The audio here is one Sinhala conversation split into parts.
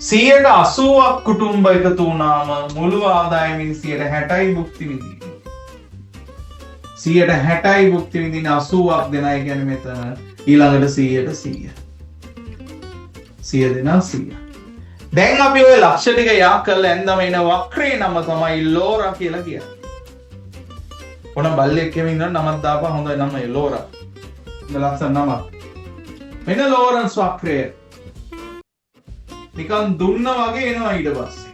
180ක් කුටුම්බ එකතු වුණාම මුළු ආදායමින් 60යි භුක්ති විඳින්නේ. 60යි භුක්ති විඳින 80ක් දෙනයි කියන්නේ මෙතන ඊළඟට 100ට 100 දෙනා 100. දැන් අපි ওই ලක්ෂ ටික යා කරලා එන්දම එන වක්‍රේ නම තමයි ලෝරා කියලා කියන්නේ. ඕන බල්ලෙක් කෙමින් ඉන්න නමක් දාපන් හොඳයි නම ලෝරා. ලස්සන නම. මෙන්න ලෝරන්ස් වක්‍රය. නිකන් දුන්න වගේ එනවා ඊට පස්සේ.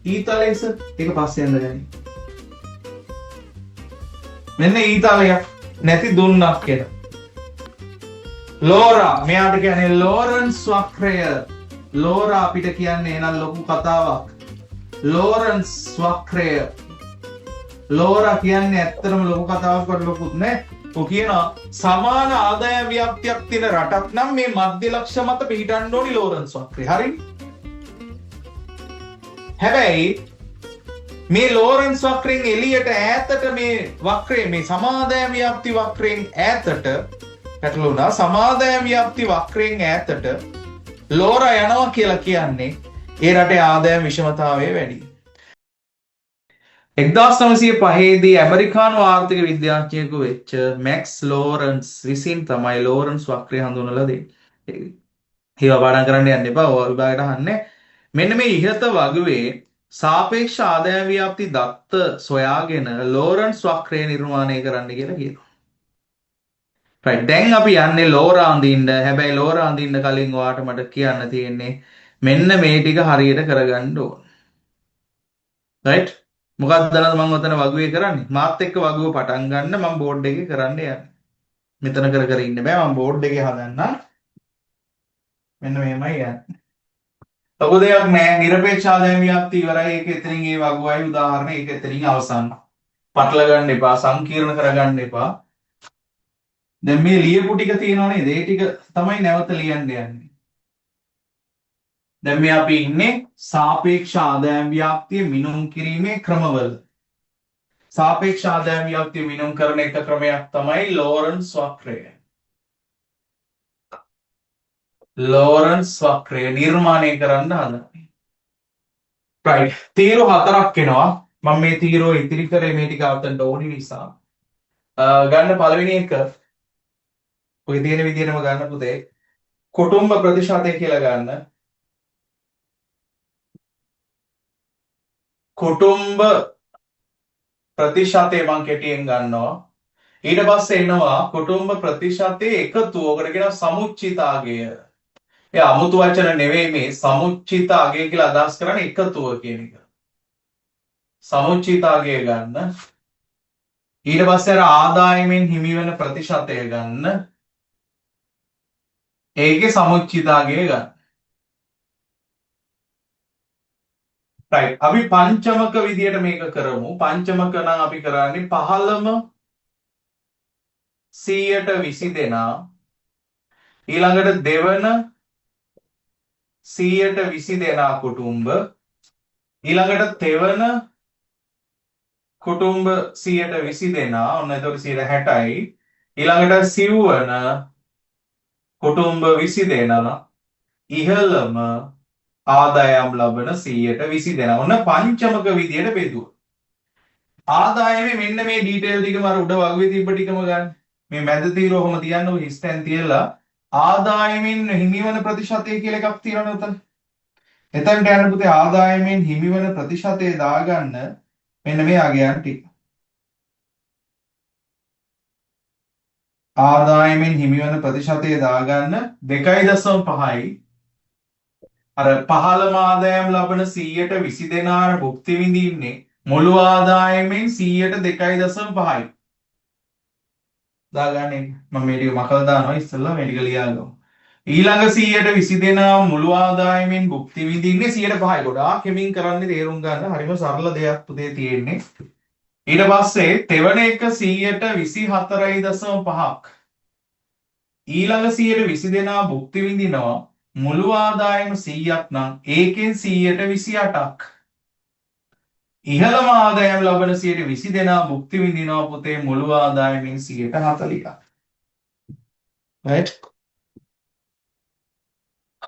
ඊතලෙස ඒක පස්සේ යන්න ගනි. මෙන්න ඊතලයක් නැති දුන්නක් කියලා. ලෝරා මෙයාට කියන්නේ ලෝරන්ස් වක්‍රය. ලෝරා අපිට කියන්නේ එනම් ලොකු කතාවක්. ලෝරන්ස් වක්‍රය. ලෝරා කියන්නේ ඇත්තටම ලොකු කතාවක් වට ලොකුත් නෑ. ඔය කියනවා සමාන ආදාය ව්‍යාප්තියක් තියෙන රටක් නම් මේ මධ්‍ය ලක්ෂ මත පිහිටන්න ඕනි ලෝරන්ස් වක්‍රය. හරිනේ? හැබැයි මේ ලෝරන්ස් වක්‍රයෙන් එළියට ඈතට මේ වක්‍රය මේ සමාදාය ව්‍යාප්ති වක්‍රයෙන් ඈතට පැටලුණා. සමාදාය ව්‍යාප්ති වක්‍රයෙන් ඈතට ලෝරා යනවා කියලා කියන්නේ ඒ රටේ ආදායම් විෂමතාවය වැඩි. 1905 දී ඇමරිකානු ආර්ථික විද්‍යාඥයෙකු වෙච්ච මැක්ස් ලෝරන්ස් විසින් තමයි ලෝරන්ස් වක්‍රය හඳුන්වලා දෙන්නේ. ඒවා පාඩම් කරන්න යන්න එපා. ඔය විභාගයට අහන්නේ. මෙන්න මේ ඉහත වගුවේ සාපේක්ෂ ආදායම් ව්‍යාප්ති දත්ත සොයාගෙන ලෝරන්ස් වක්‍රය නිර්මාණය කරන්න කියලා කියනවා. right දැන් අපි යන්නේ ලෝරා අඳින්න. හැබැයි ලෝරා අඳින්න කලින් ඔයාට මට කියන්න තියෙන්නේ මෙන්න මේ ටික හරියට කරගන්න ඕන. right මොකක්ද දන්නවද මම ඔතන වගුවේ කරන්නේ? මාත් එක්ක වගුව පටන් ගන්න මම බෝඩ් එකේ කරන්න යන්නේ. මෙතන කර කර ඉන්න බෑ. මම බෝඩ් එකේ හදන්නම්. මෙන්න මෙහෙමයි යන්නේ. ලොකු දෙයක් නෑ. නිරපේක්ෂ ආදායම් ව්‍යාප්ති ඉවරයි. ඒක එතනින් ඒ වගුවයි උදාහරණ ඒක එතනින් අවසන්. පටල ගන්න එපා. සංකීර්ණ කරගන්න එපා. දැන් මේ ලියපු ටික තියෙනවා නේද? ඒ ටික තමයි නැවත ලියන්න යන්නේ. දැන් මේ අපි ඉන්නේ සාපේක්ෂ ආදායම් ව්‍යාප්තිය මිනුම් කිරීමේ ක්‍රමවල. සාපේක්ෂ ආදායම් ව්‍යාප්තිය මිනුම් කරන එක ක්‍රමයක් තමයි ලෝරන්ස් වක්‍රය. ලෝරන්ස් වක්‍රය නිර්මාණය කරන්න හදන්නේ. right තීරු හතරක් එනවා. මම මේ තීරුව ඉතිරි කරේ මේ ටික අවතන්ට ඕනි නිසා. ගන්න පළවෙනි එක ඔය තියෙන විදිහටම ගන්න පුතේ. කුටුම්බ ප්‍රතිශතය කියලා ගන්න. කුටුම්බ ප්‍රතිශතය මං කෙටියෙන් ගන්නවා. ඊට පස්සේ එනවා කුටුම්බ ප්‍රතිශතයේ එකතුව. ඔකට කියනවා සමුච්චිත අගය. ඒ අමුතු වචන නෙවෙයි මේ සමුච්චිත අගය කියලා අදහස් කරන්නේ එකතුව කියන එක. සමුච්චිත අගය ගන්න. ඊට පස්සේ අර ආදායමෙන් හිමි වෙන ප්‍රතිශතය ගන්න. ඒකේ සමුච්චිත අගය ගන්න. right අපි පංචමක විදියට මේක කරමු. පංචමක නම් අපි කරන්නේ පහළම 100ට 20 දෙනා ඊළඟට දෙවන 100ට 20 දෙනා කුටුම්බ ඊළඟට තෙවන කුටුම්බ 100ට 20 දෙනා ඔන්න එතකොට 60යි ඊළඟට සිව්වන කුටුම්බ 20 දෙනා ඉහළම ආදායම් ලබන 100ට 20 දෙනා. ඔන්න පංචමක විදියට බෙදුවා. ආදායමේ මෙන්න මේ ඩීටේල් ටිකම අර උඩ වගුවේ තිබ්බ ටිකම ගන්න. මේ මැද තීරුව කොහොම තියන්නේ? ඔය හිස්තැන් තියලා ආදායමෙන් හිමිවන ප්‍රතිශතය කියලා එකක් තියෙනවනේ උතන. එතනට යන පුතේ ආදායමෙන් හිමිවන ප්‍රතිශතය දාගන්න මෙන්න මේ අගයන් ටික. ආදායමෙන් හිමිවන ප්‍රතිශතය දාගන්න 2.5යි. අර පහළම ආදායම් ලබන 100ට 20 දෙනාට භුක්ති විඳින්නේ මුළු ආදායමෙන් 100ට 2.5යි. දාගන්න මම මේ ටික මකලා දානවා ඉස්සෙල්ලා මේ ටික ලියාගමු. ඊළඟ 100ට 20 දෙනා මුළු ආදායමෙන් භුක්ති විඳින්නේ 105යි. ගොඩාක් කෙමින් කරන්නේ තේරුම් ගන්න. හරිම සරල දෙයක් පුතේ තියෙන්නේ. ඊට පස්සේ තෙවන එක 124.5ක්. ඊළඟ 120 දෙනා භුක්ති විඳිනවා මුළු ආදායම 100ක් නම් ඒකෙන් 128ක්. ඉහළම ආදායම් ලබන 120 දෙනා භුක්ති විඳිනවා පුතේ මුළු ආදායමෙන් 140ක්. right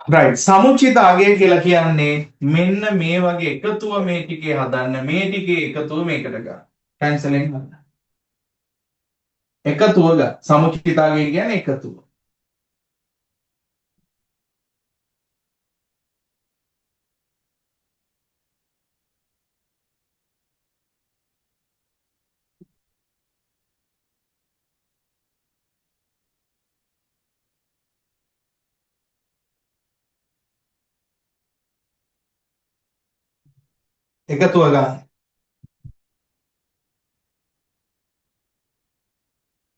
right. සමුච්චිත අගය කියලා කියන්නේ මෙන්න මේ වගේ එකතුව මේ ටිකේ හදන්න මේ ටිකේ එකතුව මේකට ගන්න. කැන්සලෙන් ගන්න. එකතුව ගන්න. සමුච්චිත අගය කියන්නේ එකතුව. එකතුව ගන්න.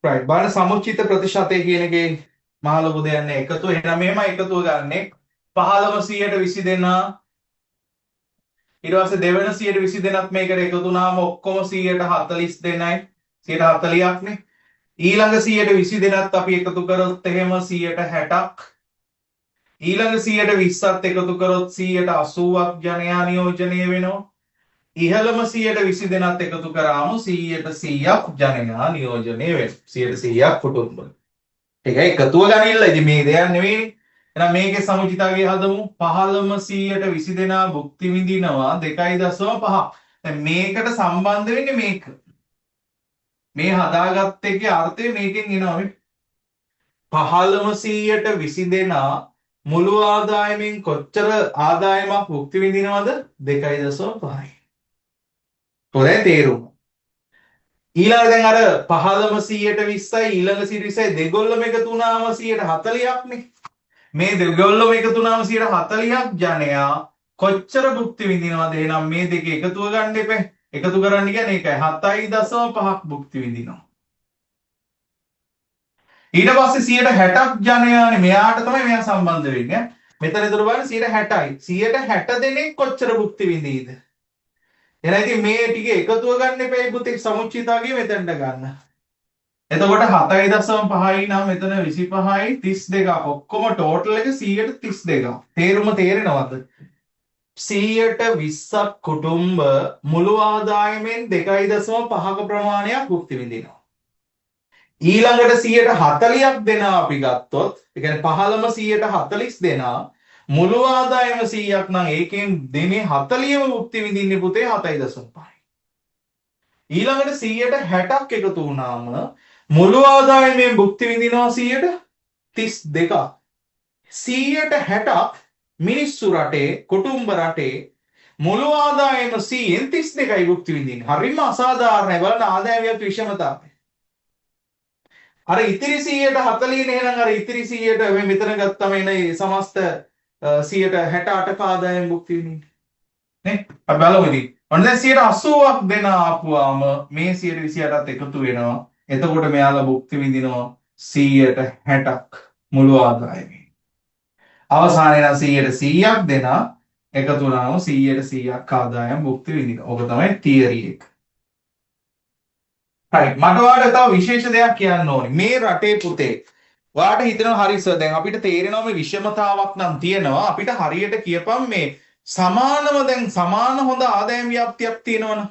රයිට්. බලන්න සමුච්චිත ප්‍රතිශතය කියන එකේ මහ ලොකු දෙයක් නෑ. එකතුව එහෙනම් මෙහෙමයි එකතුව ගන්නෙ. 15 120 දෙනා ඊට පස්සේ දෙවෙනි 120 දෙනත් මේකට එකතු වුණාම ඔක්කොම 140 දෙනයි 140ක් නේ. ඊළඟ 120 දෙනත් අපි එකතු කරොත් එහෙම 160ක්. ඊළඟ 120ත් එකතු කරොත් 180ක් ජනයා නියෝජනය වෙනවා. ඉහළම 120 දෙනත් එකතු කරාම 100ක් ජනයා නියෝජනය වෙනවා. 100ක් කුටුම්බ. ඒක එකතුව ගනින්න. ඉතින් මේ දෙයක් නෙවෙයි. එහෙනම් මේකේ සමුචිතාගේ හදමු. 15ම 120 දෙනා භුක්ති විඳිනවා 2.5. දැන් මේකට සම්බන්ධ වෙන්නේ මේක. මේ හදාගත්ත එකේ අර්ථය මේකෙන් එනවා මේ. 15ම 120 දෙනා මුළු ආදායමෙන් කොච්චර ආදායමක් භුක්ති විඳිනවද? 2.5යි. හොඳයි තේරුම. ඊළඟ දැන් අර 15ම 120යි ඊළඟ 120යි දෙගොල්ලම එකතු වුණාම 140ක් නේ. මේ දෙගොල්ලම එකතු වුණාම 140ක් ජනයා කොච්චර භුක්ති විඳිනවද? එහෙනම් මේ දෙක එකතුව ගන්න එපා. එකතු කරන්න කියන්නේ ඒකයි 7.5ක් භුක්ති විඳිනවා. ඊට පස්සේ 160ක් ජනයානේ මෙයාට තමයි මෙයා සම්බන්ධ වෙන්නේ. මෙතන ඒතර බලන්න 160යි. 160 දෙනෙක් කොච්චර භුක්ති විඳීද? එහෙනම් ඉතින් මේ ටික එකතුව ගන්න එපා පුතේ සමුච්චිතාගේ මෙතනට ගන්න. එතකොට 7.5යි නම් මෙතන 25යි 32ක් ඔක්කොම ටෝටල් එක 132ක්. තේරුම තේරෙනවද? 120ක් කුටුම්බ මුළු ආදායමෙන් 2.5ක ප්‍රමාණයක් භුක්ති විඳිනවා. ඊළඟට 140ක් දෙනා අපි ගත්තොත් ඒ කියන්නේ 15ම 140 දෙනා මුළු ආදායම 100ක් නම් ඒකෙන් දෙනේ 40ම භුක්ති විඳින්නේ පුතේ 7.5යි. ඊළඟට 160ක් එකතු වුණාම මුළු ආදායමෙන් භුක්ති විඳිනවා 132ක්. 160ක් මිනිස්සු රටේ කුටුම්බ රටේ මුළු ආදායම 100න් 32යි භුක්ති විඳින්නේ. හරිම අසාධාරණයි. බලන්න ආදායමයක් විෂමතාවය. අර ඉතිරි 140 නේ එහෙනම් අර ඉතිරි 100ට මේ මෙතන ගත්තම එන සමස්ත 168ක ආදායම් භුක්ති විඳින්නේ නේ. අපි බලමු ඉතින්. ඔන්න දැන් 180ක් දෙන ආපුවාම මේ 128ත් එකතු වෙනවා. එතකොට මෙයාලා භුක්ති විඳිනවා 160ක් මුළු ආදායමෙන්. අවසානයේ නම් 100ක් දෙන එකතු වුණාම 100ක් ආදායම් භුක්ති විඳිනවා. ඕක තමයි තියරි එක. හරි මට ඔයාලට තව විශේෂ දෙයක් කියන්න ඕනේ. මේ රටේ පුතේ ඔයාලට හිතෙනවා හරි සර් දැන් අපිට තේරෙනවා මේ විෂමතාවක් නම් තියෙනවා. අපිට හරියට කියපම් මේ සමානව දැන් සමාන හොඳ ආදායම් ව්‍යාප්තියක් තියෙනවනේ.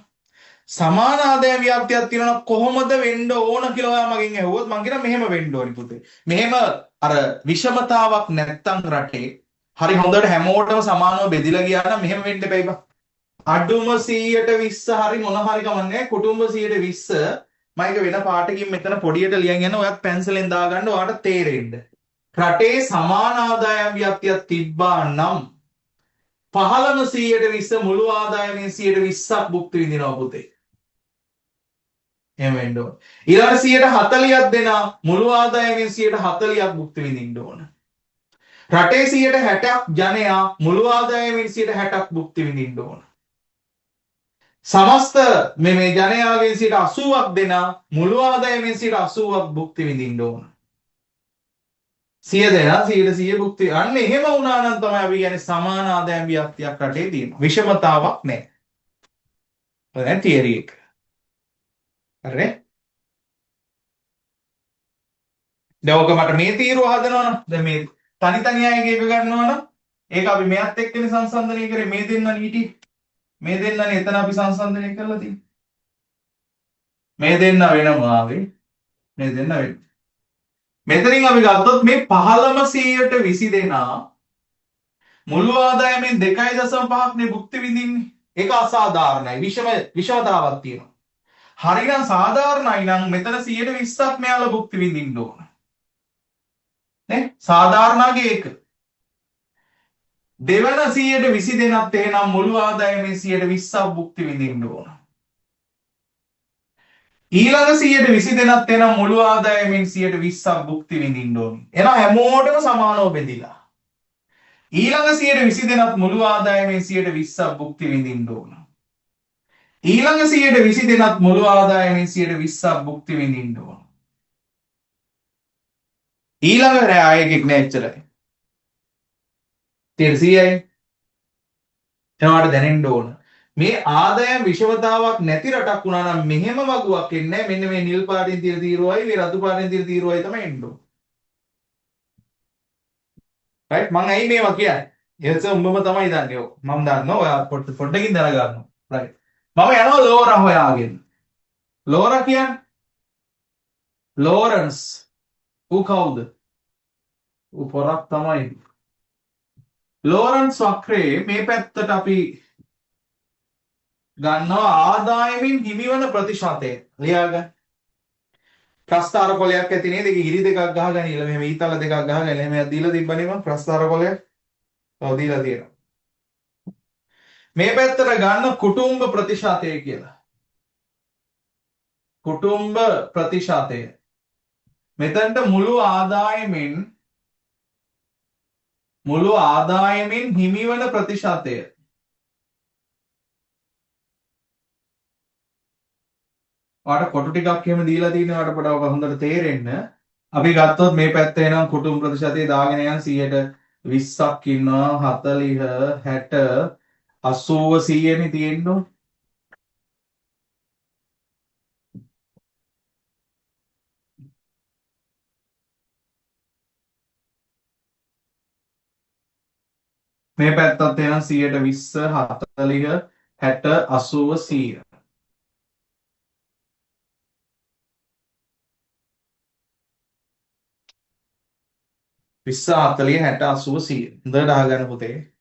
සමාන ආදායම් ව්‍යාප්තියක් තියෙනවා කොහොමද වෙන්න ඕන කියලා ඔයා මගෙන් ඇහුවොත් මං කියනවා මෙහෙම වෙන්න ඕනි පුතේ. මෙහෙම අර විෂමතාවක් නැත්තම් රටේ හරි හොඳට හැමෝටම සමානව බෙදිලා ගියා නම් මෙහෙම වෙන්න එපා ඉබා. අඩුම 120 හරි මොන හරි කමන්නේ කුටුම්බ 120 මම ඒක වෙන පාටකින් මෙතන පොඩියට ලියන් යනවා ඔයත් පැන්සලෙන් දාගන්න ඔයාලට තේරෙන්න. රටේ සමාන ආදායම් ව්‍යාප්තියක් තිබ්බා නම් 15% මුළු ආදායමෙන් 120ක් භුක්ති විඳිනවා පුතේ. එහෙම වෙන්න ඕන. ඊළඟට 140ක් දෙනා මුළු ආදායමෙන් 140ක් භුක්ති විඳින්න ඕන. රටේ 60ක් ජනයා මුළු ආදායමෙන් 60ක් භුක්ති විඳින්න ඕන. සමස්ත මේ ජනයාගෙන් 80ක් දෙනා මුළු ආදායමෙන් 80ක් භුක්ති විඳින්න ඕන. 100 දෙනා 100 භුක්ති. අන්න එහෙම වුණා නම් තමයි අපි කියන්නේ සමාන ආදායම් ව්‍යාප්තියක් රටේ තියෙනවා. විෂමතාවක් නැහැ. දැන් තියරි එක. හරිනේ? දැන් ඔක මට මේ තීරුව හදනවනම් දැන් මේ තනි අයගේ එක ගන්නවනම් ඒක අපි මෙයත් එක්කනේ සංසන්දනය කරේ මේ දෙන්නනේ හිටියේ. මේ දෙන්නනේ එතන අපි සංසන්දනය කරලා තියෙන්නේ. මේ දෙන්න වෙනම ආවේ. මේ දෙන්න වෙන. මෙතනින් අපි ගත්තොත් මේ 15ම 120 දෙනා මුළු ආදායමෙන් 2.5ක් නේ භුක්ති විඳින්නේ. ඒක අසාධාරණයි. විෂමතාවක් තියෙනවා. හරිනම් සාධාරණයි නම් මෙතන 120ක් මෙයාලා භුක්ති විඳින්න ඕන. නේ? සාධාරණගේ ඒක. දෙවන 122ත් එහෙනම් මුළු ආදායමෙන් 120ක් භුක්ති විඳින්න ඕන. ඊළඟ 122ත් එහෙනම් මුළු ආදායමෙන් 120ක් භුක්ති විඳින්න ඕනි. එහෙනම් හැමෝටම සමානව බෙදිලා. ඊළඟ 122ත් මුළු ආදායමෙන් 120ක් භුක්ති විඳින්න ඕන. ඊළඟ 122ත් මුළු ආදායමෙන් 120ක් භුක්ති විඳින්න ඕන. ඊළඟ රෑ ආයෙකෙක් නෑ එච්චරයි. 100යි. එනවාට දැනෙන්න ඕන. මේ ආදායම් විෂමතාවක් නැති රටක් වුණා නම් මෙහෙම වගුවක් එන්නේ නැහැ. මෙන්න මේ නිල් පාටින් තියෙන තීරුවයි මේ රතු පාටින් තියෙන තීරුවයි තමයි එන්න ඕන. රයිට් මම ඇයි මේවා කියන්නේ? එහස උඹම තමයි දන්නේ ඔය. මම දන්නවා ඔයා පොඩ්ඩකින් දැනගන්නවා. රයිට්. මම යනවා ලෝරා හොයාගෙන. ලෝරා කියන්නේ ලෝරන්ස්. ඌ කවුද? ඌ පොරක් තමයි. ලෝරන්ස් වක්‍රයේ මේ පැත්තට අපි ගන්නවා ආදායමින් හිමිවන ප්‍රතිශතය. ලියාගන්න. ප්‍රස්ථාර කොලයක් ඇති නේද? ඒක ඉරි දෙකක් ගහගෙන ඉල මෙහෙම ඊතල දෙකක් ගහගෙන එහෙම දීලා තිබ්බනේ මම ප්‍රස්ථාර කොලයක්. ඔව් දීලා තියෙනවා. මේ පැත්තට ගන්න කුටුම්බ ප්‍රතිශතය කියලා. කුටුම්බ ප්‍රතිශතය. මෙතනට මුළු ආදායමෙන් හිමිවන ප්‍රතිශතය. ඔයාලට කොටු ටිකක් එහෙම දීලා තියෙනවා ඔයාලට පොඩ්ඩක් හොඳට තේරෙන්න. අපි ගත්තොත් මේ පැත්තේ නම් කුටුම්බ ප්‍රතිශතය දාගෙන යන 120ක් ඉන්නවා 40 60 80 100 නේ තියෙන්නේ. මේ පැත්තත් එනම් 120 40 60 80 100. විස්ස 40 60 80 100 හොඳට අහගන්න පුතේ.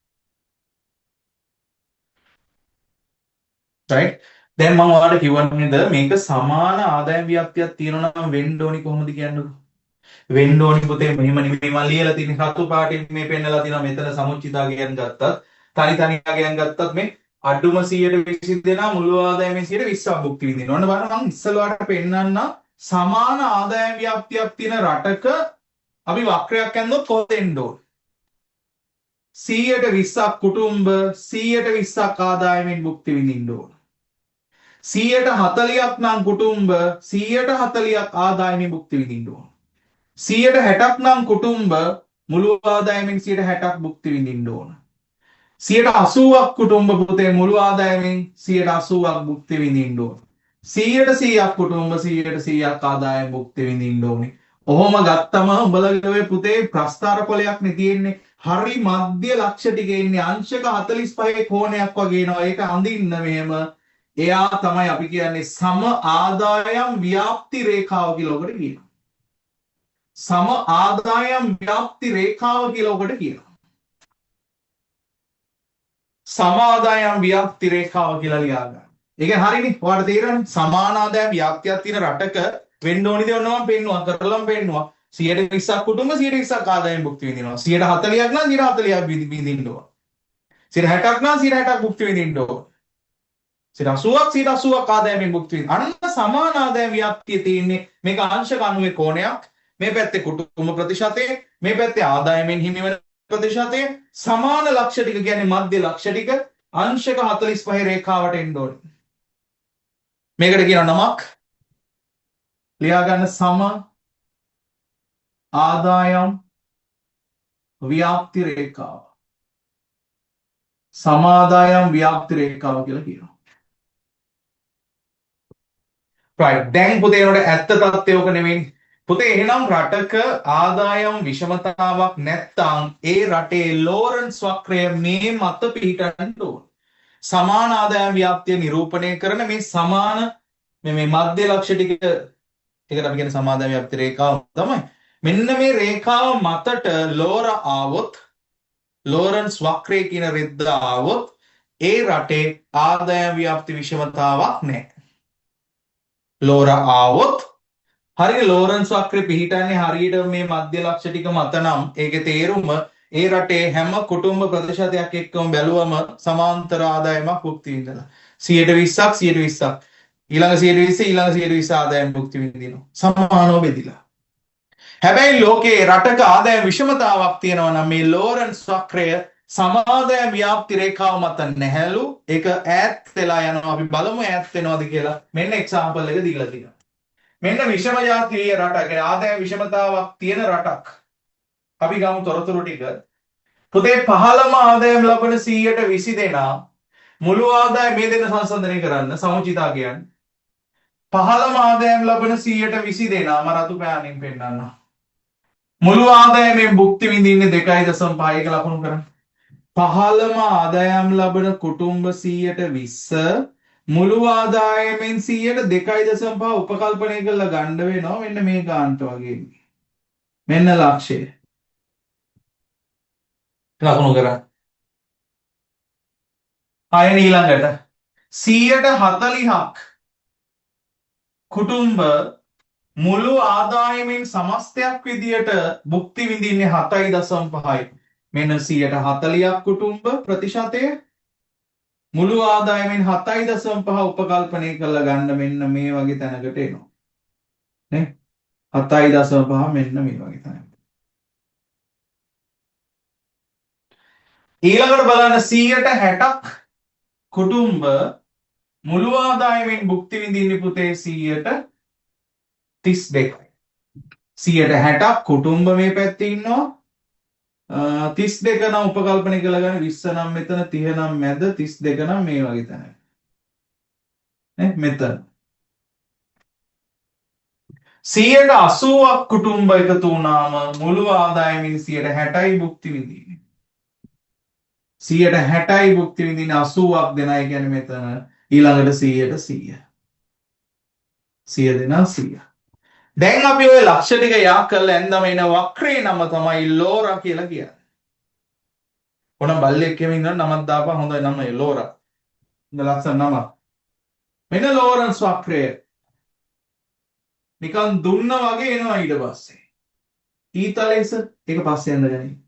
right දැන් මම ඔයාලට කිව්වන්නේද මේක සමාන ආදායම් ව්‍යාප්තියක් තියෙනවා නම් වෙන්න ඕනි කොහොමද කියන්නකෝ. වෙන්න ඕනි පුතේ මෙහෙම නෙමෙයි මම ලියලා තියෙන රතු පාටින් මේ පෙන්නලා තියෙනවා මෙතන සමුච්චිතාගයන් ගත්තත් තනි තනියගෙන් ගත්තත් මේ අඩුම 120 දෙනා මුළු ආදායමෙන් 120ක් භුක්ති විඳිනවා. ඔන්න බලන්න මම ඉස්සෙල්ලාට පෙන්නන්න සමාන ආදායම් ව්‍යාප්තියක් තියෙන රටක අපි වක්‍රයක් ඇඳුවොත් කොහෙද එන්න ඕන? 120ක් කුටුම්බ 120ක් ආදායමෙන් භුක්ති විඳින්න ඕන. 140ක් නම් කුටුම්බ 140ක් ආදායමෙන් භුක්ති විඳින්න ඕන. 160ක් නම් කුටුම්බ මුළු ආදායමෙන් 160ක් භුක්ති විඳින්න ඕන. 180ක් කුටුම්බ පුතේ මුළු ආදායමෙන් 180ක් භුක්ති විඳින්න ඕන. 100ක් කුටුම්බ 100ක් ආදායම භුක්ති විඳින්න ඕනේ. ඔහොම ගත්තම උඹලගේ පුතේ ප්‍රස්ථාර කොලයක් නේ තියෙන්නේ. හරි මධ්‍ය ලක්ෂ ටිකේ ඉන්නේ අංශක 45 කෝණයක් වගේ එනවා. ඒක අඳින්න මෙහෙම. එයා තමයි අපි කියන්නේ සම ආදායම් ව්‍යාප්ති රේඛාව කියලා ඔකට කියනවා. සම ආදායම් ව්‍යාප්ති රේඛාව කියලා ඔකට කියනවා. සම ආදායම් ව්‍යාප්ති රේඛාව කියලා ලියා ගන්න. ඒක හරිනේ. ඔයාලට තේරෙන්නේ සමාන ආදායම් ව්‍යාප්තියක් තියෙන රටක වෙන්න ඕනි දේ ඔන්න මම පෙන්නුවා කරලම පෙන්නුවා 120ක් කුටුම්බ 120ක් ආදායම් භුක්ති විඳිනවා 140ක් නම් 140ක් විඳින්න ඕන 160ක් නම් 160ක් භුක්ති විඳින්න ඕන 180ක් 180ක් ආදායමෙන් භුක්ති විඳින්න අන්න සමාන ආදායම් ව්‍යාප්තිය තියෙන්නේ මේක අංශක 90 කෝණයක් මේ පැත්තේ කුටුම්බ ප්‍රතිශතය මේ පැත්තේ ආදායමෙන් හිමිවන ප්‍රතිශතය සමාන ලක්ෂ ටික කියන්නේ මධ්‍ය ලක්ෂ ටික අංශක 45 රේඛාවට එන්න ඕනේ මේකට කියන නමක් ලියා ගන්න සම ආදායම් ව්‍යාප්ති රේඛාව සම ආදායම් ව්‍යාප්ති රේඛාව කියලා කියනවා. right දැන් පුතේ උඩ ඇත්ත තත්ත්වය ඔක නෙමෙයි. පුතේ එහෙනම් රටක ආදායම් විෂමතාවක් නැත්නම් ඒ රටේ ලෝරන්ස් වක්‍රය මේ මත පිහිටන්න ඕන. සමාන ආදායම් ව්‍යාප්තිය නිරූපණය කරන මේ සමාන මේ මධ්‍ය ලක්ෂ ටික ඒකට අපි කියන සමාදාය ව්‍යාප්ති රේඛාව තමයි. මෙන්න මේ රේඛාව මතට ලෝර ආවොත් ලෝරන්ස් වක්‍රය කියන රෙද්ද ආවොත් ඒ රටේ ආදායම් ව්‍යාප්ති විෂමතාවක් නැහැ. ලෝරා ආවොත් හරි ලෝරන්ස් වක්‍රේ පිහිටන්නේ හරියට මේ මධ්‍ය ලක්ෂ ටික මත නම් ඒකේ තේරුම ඒ රටේ හැම කුටුම්බ ප්‍රතිශතයක් එක්කම බැලුවම සමාන්තර ආදායමක් භුක්ති විඳලා 120ක් 120ක් ඊළඟ 120 ඊළඟ 120 ආදායම් භුක්ති විඳිනවා සමානව බෙදිලා. හැබැයි ලෝකේ රටක ආදායම් විෂමතාවක් තියෙනවා නම් මේ ලෝරන්ස් වක්‍රය සමාදායම් ව්‍යාප්ති රේඛාව මත නැහැලු ඒක ඈත් වෙලා යනවා. අපි බලමු ඈත් වෙනවද කියලා. මෙන්න එක්සැම්පල් එක දීලා තියෙනවා. මෙන්න විෂම ජාතිය රටක ආදායම් විෂමතාවක් තියෙන රටක්. අපි ගමු තොරතුරු ටික. පුතේ 15ම ආදායම් ලබන 120 දෙනා මුළු ආදායම මේ දෙන සංසන්දනය කරන්න සමුචිතා කියන්නේ. 15ම ආදායම් ලබන 120 දෙනා මම රතු පෑනින් පෙන්නන්නම්. මුළු ආදායමෙන් භුක්ති විඳින්නේ 2.5 එක ලකුණු කරන්න. 15ම ආදායම් ලබන කුටුම්බ 120 මුළු ආදායමෙන් 2.5 උපකල්පනය කරලා ගන්න වෙනවා මෙන්න මේ ගානට වගේ. මෙන්න ලක්ෂය. ලකුණු කරා. ආයෙ ඊළඟට 140ක් කුටුම්බ මුළු ආදායමෙන් සමස්තයක් විදියට භුක්ති විඳින්නේ 7.5යි. මෙන්න 140ක් කුටුම්බ ප්‍රතිශතය මුළු ආදායමෙන් 7.5 උපකල්පනය කරලා ගන්න මෙන්න මේ වගේ තැනකට එනවා. නේ? 7.5 මෙන්න මේ වගේ තැනකට. ඊළඟට බලන්න 160ක් කුටුම්බ මුළු ආදායමෙන් භුක්ති විඳින්නේ පුතේ 32යි. 160ක් කුටුම්බ මේ පැත්තේ ඉන්නවා. 32 නම් උපකල්පනය කරලා ගන්න 20 නම් මෙතන 30 නම් මැද 32 නම් මේ වගේ තැනක. නේ මෙතන 180ක් කුටුම්බ එකතු වුණාම මුළු ආදායමෙන් 60යි භුක්ති විඳින්නේ. 60යි භුක්ති විඳින්නේ 80ක් දෙනා කියන්නේ මෙතන ඊළඟට 100ට 100. 100 දෙනා 100. දැන් අපි ওই ලක්ෂ ටික යා කරලා එන්දම එන වක්‍රේ නම තමයි ලෝරා කියලා කියන්නේ. කොන බල්ලෙක් කෙම ඉන්න නමක් දාපන් හොඳයි නම ලෝරා. ඉන්න ලක්ෂණ නම. මෙන්න ලෝරන්ස් වක්‍රය. නිකන් දුන්න වගේ එනවා ඊට පස්සේ. ඊතලෙස ඒක පස්සේ යන්න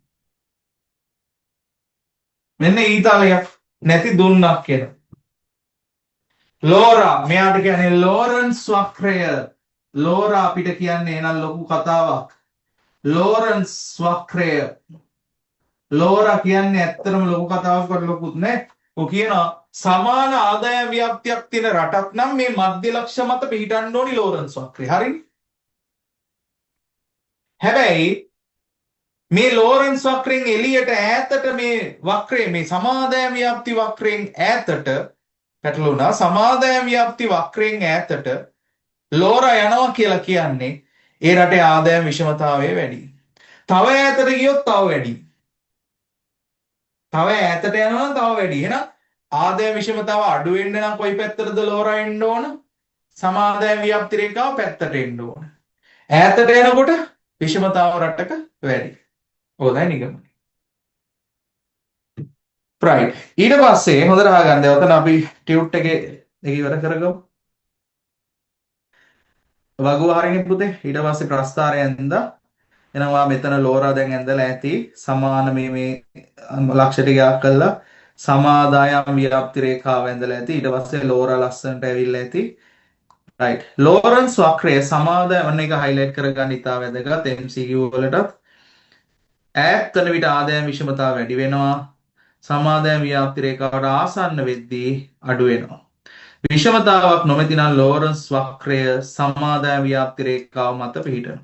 මෙන්න ඊතලයක් නැති දුන්නක් කියන. ලෝරා මෙයාට කියන්නේ ලෝරන්ස් වක්‍රය. ලෝරා අපිට කියන්නේ එනම් ලොකු කතාවක්. ලෝරන්ස් වක්‍රය. ලෝරා කියන්නේ ඇත්තටම ලොකු කතාවක් වට ලොකුත් නෑ. ඔය කියනවා සමාන ආදායම් ව්‍යාප්තියක් තියෙන රටක් නම් මේ මධ්‍ය ලක්ෂ මත පිහිටන්න ඕනි ලෝරන්ස් වක්‍රය. හරිනේ? හැබැයි මේ ලෝරන්ස් වක්‍රයෙන් එළියට ඈතට මේ වක්‍රය මේ සමාදායම් ව්‍යාප්ති වක්‍රයෙන් ඈතට පැටලුණා. සමාදායම් ව්‍යාප්ති වක්‍රයෙන් ඈතට ලෝරා යනවා කියලා කියන්නේ ඒ රටේ ආදායම් විෂමතාවය වැඩි. තව ඈතට ගියොත් තව වැඩි. තව ඈතට යනවා තව වැඩි. එහෙනම් ආදායම් විෂමතාව අඩු වෙන්න නම් කොයි පැත්තටද ලෝරා එන්න ඕන? සමාදායම් ව්‍යාප්ති රේඛාව පැත්තට එන්න ඕන. ඈතට යනකොට විෂමතාව රටක වැඩි. ඕකයි නිගමනය. right. ඊට පස්සේ හොඳට අහගන්න. ඔතන අපි ටියුට් එකේ ඒක ඉවර කරගමු. වගුව හරිනේ පුතේ. ඊට පස්සේ ප්‍රස්ථාරය ඇඳලා එනවා මෙතන ලෝරා දැන් ඇඳලා ඇති සමාන මේ ලක්ෂ ටිකක් කළා සමාදායම් ව්‍යාප්ති රේඛාව ඇඳලා ඇති. ඊට පස්සේ ලෝරා ලස්සනට ඇවිල්ලා ඇති. right. ලෝරන්ස් වක්‍රය සමාදායම් එක highlight කරගන්න ඉතාල වැදගත් MCQ වලටත් ඈත් වෙන විට ආදායම් විෂමතාව වැඩි වෙනවා. සමාදායම් ව්‍යාප්ති රේඛාවට ආසන්න වෙද්දී අඩු වෙනවා. විෂමතාවක් නොමැති නම් ලෝරන්ස් වක්‍රය සමාදායම් ව්‍යාප්ති රේඛාව මත පිහිටනවා.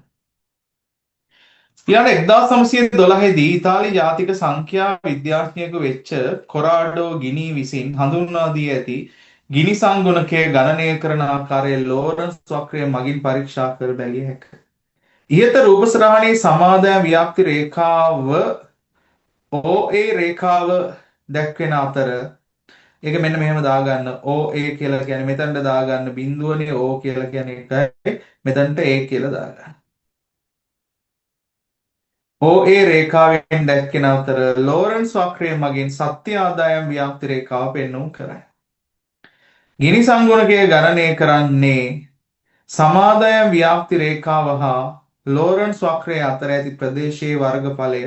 ඊළඟ 1912 දී ඉතාලි ජාතික සංඛ්‍යා විද්‍යාඥයෙකු වෙච්ච කොරාඩෝ ගිනි විසින් හඳුන්වා දී ඇති ගිනි සංගුණකය ගණනය කරන ආකාරය ලෝරන්ස් වක්‍රය මගින් පරීක්ෂා කර බැලිය හැකිය. ඉහත රූපසරහණේ සමාදායම් ව්‍යාප්ති රේඛාව OA රේඛාව දැක්වෙන අතර ඒක මෙන්න මෙහෙම දාගන්න OA කියලා කියන්නේ මෙතනට දාගන්න බිඳුවනේ O කියලා කියන්නේ එකයි මෙතනට A කියලා දාගන්න. OA රේඛාවෙන් දැක්කෙන අතර ලෝරන්ස් වක්‍රය මගින් සත්‍ය ආදායම් ව්‍යාප්ති රේඛාව පෙන්වුම් කරයි. ගිනි සංගුණකය ගණනය කරන්නේ සමාදායම් ව්‍යාප්ති රේඛාව හා ලෝරන්ස් වක්‍රය අතර ඇති ප්‍රදේශයේ වර්ගඵලය.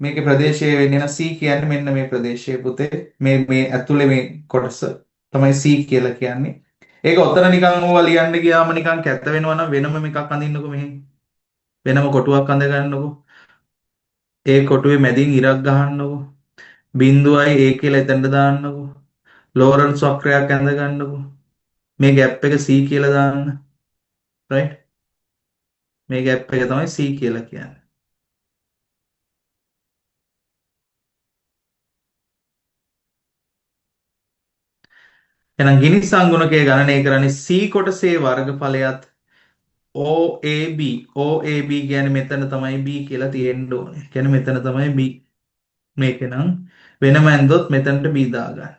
මේකේ ප්‍රදේශය වෙන්නේ නම් C කියන්නේ මෙන්න මේ ප්‍රදේශයේ පුතේ. මේ ඇතුලේ මේ කොටස තමයි C කියලා කියන්නේ. ඒක ඔතන නිකන් ඕවා ලියන්න ගියාම නිකන් කැත වෙනවා නම් වෙනම එකක් අඳින්නකෝ මෙහෙන්. වෙනම කොටුවක් අඳ ගන්නකෝ. ඒ කොටුවේ මැදින් ඉරක් ගහන්නකෝ. බිංදුවයි ඒ කියලා එතනට දාන්නකෝ. ලෝරන්ස් වක්‍රයක් ඇඳ ගන්නකෝ. මේ ગેප් එක C කියලා දාන්න. රයිට්? මේ ગેප් එක තමයි C කියලා කියන්නේ. එහෙනම් ගිනි සංගුණකය ගණනය කරන්නේ C කොටසේ වර්ගඵලයත් OAB OAB කියන්නේ මෙතන තමයි B කියලා තියෙන්න ඕනේ. කියන්නේ මෙතන තමයි B. මේක නම් වෙනම ඇන්දොත් මෙතනට B දාගන්න.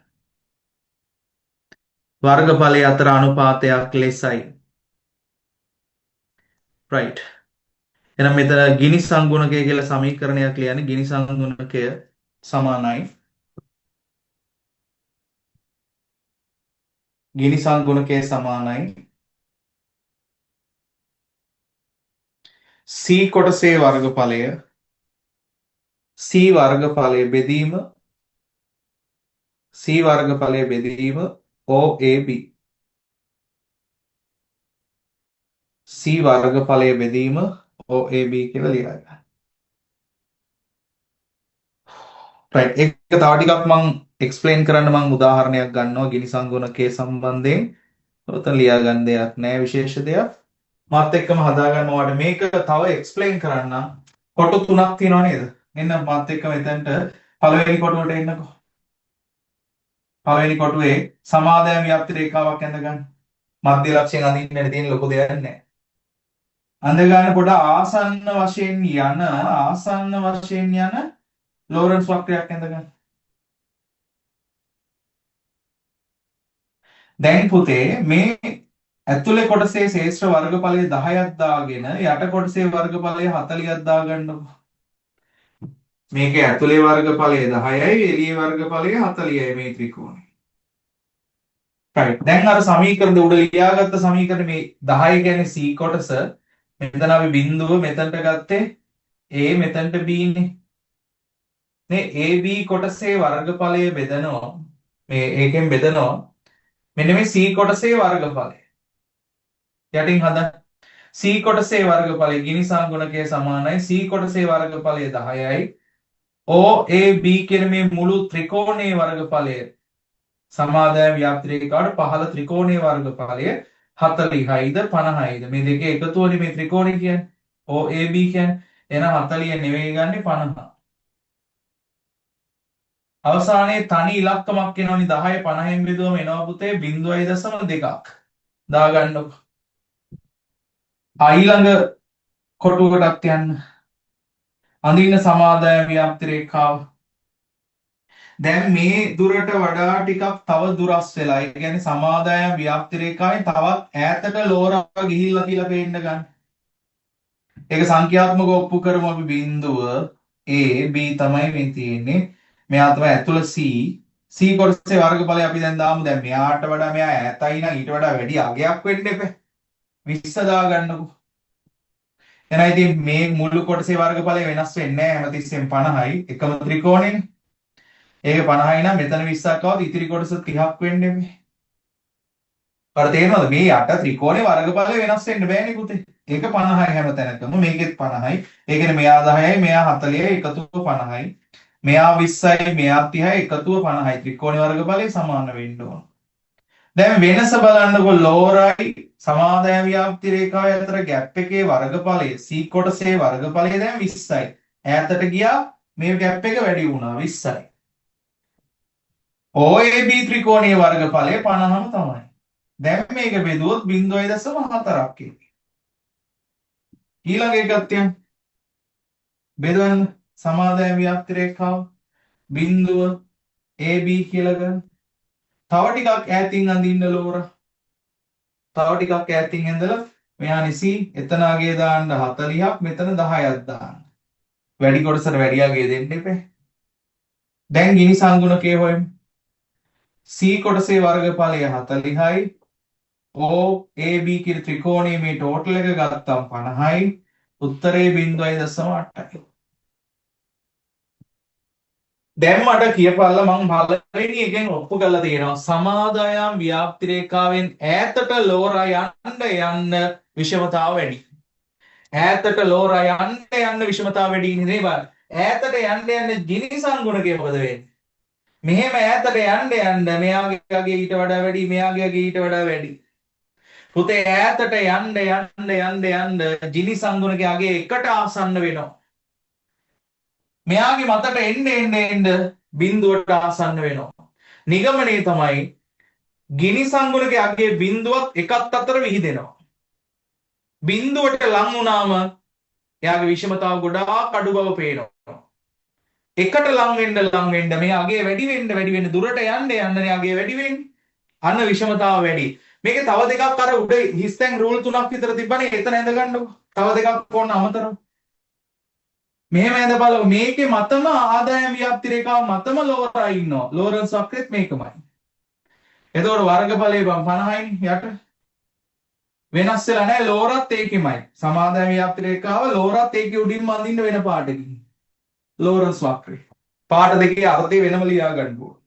වර්ගඵලය අතර අනුපාතයක් ලෙසයි. right. එහෙනම් මෙතන ගිනි සංගුණකය කියලා සමීකරණයක් ලියන්නේ ගිනි සංගුණකය සමානයි ගිනි සංගුණකය සමානයි C කොටසේ වර්ගඵලය C වර්ගඵලය බෙදීම C වර්ගඵලය බෙදීම OAB C වර්ගඵලය බෙදීම OAB කියලා ලියා ගන්න. right. ඒක තව ටිකක් මම එක්ස්ප්ලেইন කරන්න මම උදාහරණයක් ගන්නවා ගිනි සංගුණකයේ සම්බන්ධයෙන්. ඔතන ලියා ගන්න දෙයක් නෑ විශේෂ දෙයක්. මාත් එක්කම හදා ගන්න ඕකට මේක තව එක්ස්ප්ලেইন කරන්න කොටු තුනක් තියෙනවා නේද? එන්න මාත් එක්කම එතනට පළවෙනි කොටුවට එන්නකෝ. පළවෙනි කොටුවේ සමාදාය ව්‍යාප්ති රේඛාවක් ඇඳ ගන්න. මධ්‍ය ලක්ෂයෙන් අඳින්න තියෙන ලොකු දෙයක් නෑ. අඳ ගන්න පොඩ ආසන්න වශයෙන් යන ලෝරන්ස් වක්‍රයක් ඇඳ ගන්න. දැන් පුතේ මේ ඇතුලේ කොටසේ ශේෂ්ඨ වර්ගඵලය 10ක් දාගෙන යට කොටසේ වර්ගඵලය 40ක් දාගන්නකො. මේකේ ඇතුලේ වර්ගඵලය 10යි එළියේ වර්ගඵලය 40යි මේ ත්‍රිකෝණේ. right. දැන් අර සමීකරණ උඩ ලියාගත්ත සමීකරණ මේ 10 කියන්නේ C කොටස. මෙතන අපි බිඳුව මෙතනට ගත්තේ A මෙතනට B නේ. මේ AB කොටසේ වර්ගඵලය බෙදනවා. මේ ඒකෙන් බෙදනවා. මෙන්න මේ C කොටසේ වර්ගඵලය. යටින් හදන්න. C කොටසේ වර්ගඵලය ගිනි සංගුණකය සමානයි C කොටසේ වර්ගඵලය 10යි OAB කියන මේ මුළු ත්‍රිකෝණයේ වර්ගඵලය සමාදාය ව්‍යාප්ති රේඛාවට පහළ ත්‍රිකෝණයේ වර්ගඵලය 40යිද 50යිද මේ දෙකේ එකතුවනේ මේ ත්‍රිකෝණය කියන්නේ OAB කියන්නේ එහෙනම් 40 නෙවෙයි ගන්නෙ 50. අවසානයේ තනි ඉලක්කමක් එනවනේ 10 50න් බෙදුවම එනවා පුතේ 0.2ක් දාගන්නකො. ඊළඟ කොටුවටත් යන්න. අඳින්න සමාදාය ව්‍යාප්ති රේඛාව. දැන් මේ දුරට වඩා ටිකක් තව දුරස් වෙලා. ඒ කියන්නේ සමාදාය ව්‍යාප්ති රේඛාවෙන් තවත් ඈතට ලෝරා ගිහිල්ලා කියලා පේන්න ගන්න. ඒක සංඛ්‍යාත්මකව ඔප්පු කරමු අපි බිඳුව A B තමයි මේ තියෙන්නේ. මෙයා තමයි ඇතුළ C. C කොටසේ වර්ගඵලය අපි දැන් දාමු. දැන් මෙයාට වඩා මෙයා ඈතයි නම් ඊට වඩා වැඩි අගයක් වෙන්න එපා. 20 දාගන්නකො. එහෙනම් ඉතින් මේ මුළු කොටසේ වර්ගඵලය වෙනස් වෙන්නේ නැහැ හැමතිස්සෙම 50යි එකම ත්‍රිකෝණෙනේ. ඒක 50යි නම් මෙතන 20ක් આવත් ඉතිරි කොටස 30ක් වෙන්නේ මේ. අර තේරෙනවද මේ යට ත්‍රිකෝණේ වර්ගඵලය වෙනස් වෙන්න බෑනේ පුතේ. ඒක 50යි හැම තැනකම මේකෙත් 50යි. ඒ කියන්නේ මෙයා 10යි මෙයා 40යි එකතුව 50යි. මෙයා 20යි මෙයා 30යි එකතුව 50යි. ත්‍රිකෝණේ වර්ගඵලය සමාන වෙන්න ඕන. දැන් වෙනස බලන්නකො ලෝරයි සමාදාය ව්‍යාප්ති රේඛාව අතර ગેප් එකේ වර්ගඵලය C කොටසේ වර්ගඵලය දැන් 20යි. ඈතට ගියා මේ ગેප් එක වැඩි වුණා 20යි. OAB ත්‍රිකෝණයේ වර්ගඵලය 50ම තමයි. දැන් මේක බෙදුවොත් 0.4ක් එන්නේ. ඊළඟ එකත් යන්න. බෙදවන්න සමාදාය ව්‍යාප්ති රේඛාව බිඳුව AB කියලා ගන්න. තව ටිකක් ඈතින් අඳින්න ලෝරා. තව ටිකක් ඈතින් ඇඳලා මෙහා නිසි එතන අගේ දාන්න 40ක් මෙතන 10ක් දාන්න. වැඩි කොටසට වැඩි අගය දෙන්න එපා. දැන් ගිනි සංගුණකයේ හොයමු. C කොටසේ වර්ගඵලය 40යි. OAB කියන ත්‍රිකෝණයේ මේ ටෝටල් එක ගත්තම් 50යි. උත්තරේ 0.8යි. දැන් මට කියපල්ලා මම පළවෙනි එකෙන් ඔප්පු කරලා තියෙනවා සමාදායම් ව්‍යාප්ති රේඛාවෙන් ඈතට ලෝරා යන්න විෂමතාව වැඩි. ඈතට ලෝරා යන්න විෂමතාව වැඩි නේ බලන්න. ඈතට යන්න ගිනි සංගුණකය මොකද වෙන්නේ? මෙහෙම ඈතට යන්න මෙයාගේ අගේ ඊට වඩා වැඩි මෙයාගේ අගේ ඊට වඩා වැඩි. පුතේ ඈතට යන්න ගිනි සංගුණකයේ අගේ එකට ආසන්න වෙනවා. මෙයාගේ මතට එන්න බිඳුවට ආසන්න වෙනවා. නිගමනය තමයි ගිනි සංගුණකයේ අගේ බිඳුවත් එකත් අතර විහිදෙනවා. බිඳුවට ලං වුණාම එයාගේ විෂමතාව ගොඩාක් අඩු බව පේනවා. එකට ලං වෙන්න මේ අගේ වැඩි වෙන්න දුරට යන්න එයාගේ වැඩි වෙන්නේ. අන්න විෂමතාව වැඩි. මේකේ තව දෙකක් අර උඩ හිස්තැන් රූල් 3ක් විතර තිබ්බනේ එතන ඇඳ ගන්නකො. තව දෙකක් ඕන අමතරව. මෙහෙම ඇඳ බලමු. මේකේ මතම ආදායම් ව්‍යාප්ති රේඛාව මතම ලෝරා ඉන්නවා. ලෝරන්ස් වක්‍රෙත් මේකමයි. එතකොට වර්ගඵලය 50යිනේ යට. වෙනස් වෙලා නැහැ ලෝරත් ඒකෙමයි. සමාදාය ව්‍යාප්ති රේඛාව ලෝරත් ඒකේ උඩින්ම අඳින්න වෙන පාටකින්. ලෝරන්ස් වක්‍රය. පාට දෙකේ අර්ථය වෙනම ලියා ගන්න ඕන.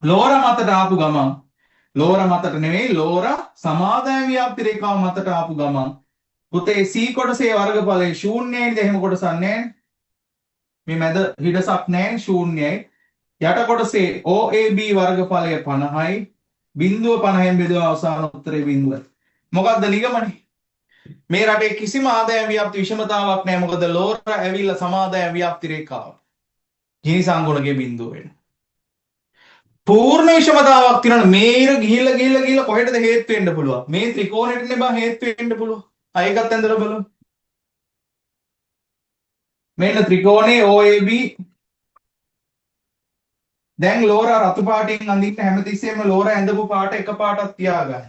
ලෝරා මතට ආපු ගමන් ලෝරා මතට නෙවෙයි ලෝරා සමාදාය ව්‍යාප්ති රේඛාව මතට ආපු ගමන් පුතේ C කොටසේ වර්ගඵලය ශූන්‍යයිද එහෙම කොටසක් නැහැ. මේ මැද හිඩසක් නැහැ ශූන්‍යයි. යට කොටසේ OAB වර්ගඵලය 50යි. බිඳුව 50න් බෙදුවා අවසාන උත්තරේ බිඳුවයි. මොකක්ද නිගමනේ? මේ රටේ කිසිම ආදායම් ව්‍යාප්ති විෂමතාවක් නැහැ. මොකද ලෝරා ඇවිල්ලා සමාදායම් ව්‍යාප්ති රේඛාව. ගිනි සංගුණකයේ බිඳුව වෙන. පූර්ණ විෂමතාවක් තියෙනවා. මේර ගිහිල්ලා කොහෙටද හේතු වෙන්න පුළුවන්? මේ ත්‍රිකෝණෙට නේ බා හේතු වෙන්න පුළුවන්. ඒකත් ඇඳලා බලමු. මෙන්න ත්‍රිකෝණේ OAB. දැන් ලෝරා රතු පාටින් අඳින්න හැමතිස්සෙම ලෝරා ඇඳපු පාට එක පාටක් තියාගන්න.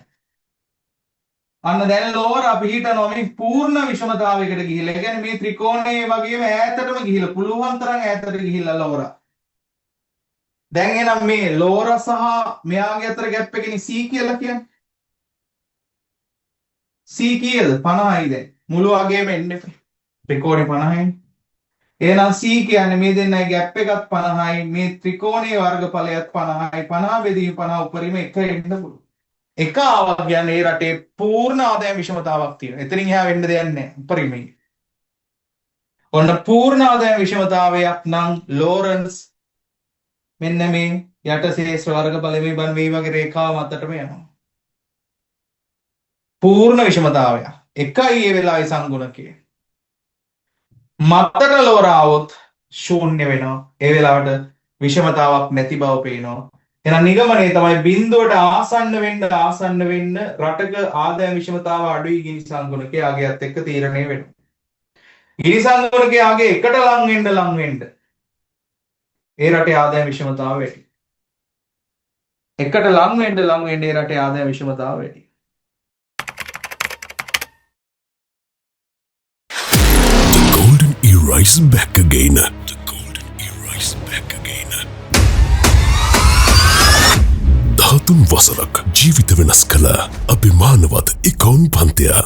අන්න දැන් ලෝරා පිහිටනවා මේ පූර්ණ විෂමතාවයකට ගිහිල්ලා. ඒ කියන්නේ මේ ත්‍රිකෝණයේ වගේම ඈතටම ගිහිල්ලා පුළුවන් තරම් ඈතට ගිහිල්ලා ලෝරා. දැන් එනම් මේ ලෝරා සහ මෙයාගේ අතර ગેප් එකනේ C කියලා කියන්නේ. C කීයද? 50යි දැන්. මුළු අගේම එන්න එපා. ත්‍රිකෝණේ 50යි. එහෙනම් C කියන්නේ මේ දෙන්නයි ગેප් එකත් 50යි. මේ ත්‍රිකෝණයේ වර්ගඵලයත් 50යි. 50 බෙදීම 50 උඩරිම එක එන්න පුළුවන්. එක ආවා කියන්නේ මේ රටේ පූර්ණ ආදායම් විෂමතාවක් තියෙනවා. එතනින් එහා වෙන්න දෙයක් නැහැ. උඩරිමයි. ඔන්න පූර්ණ ආදායම් විෂමතාවයක් නම් ලෝරන්ස් මෙන්න මේ යට ශේෂ්ත්‍ර වර්ගඵල මේ වගේ රේඛාව මතටම යනවා. පූර්ණ විෂමතාවය. එකයි ඒ වෙලාවේ සංගුණකයේ. මතට ලෝරාවොත් ශූන්‍ය වෙනවා. ඒ වෙලාවට විෂමතාවක් නැති බව පේනවා. එහෙනම් නිගමනය තමයි බිඳුවට ආසන්න වෙන්න රටක ආදායම් විෂමතාව අඩුයි ගිනි සංගුණකයේ ආගයත් එක්ක තීරණය වෙනවා. ගිනි සංගුණකයේ ආගේ එකට ලං වෙන්න ඒ රටේ ආදායම් විෂමතාව වැඩි. එකට ලං වෙන්න ඒ රටේ ආදායම් විෂමතාව වැඩි. Rise back again. The golden era is back again. ධාතුන් වසරක් ජීවිත වෙනස් කළ අභිමානවත් ඉකෝන් පන්තිය.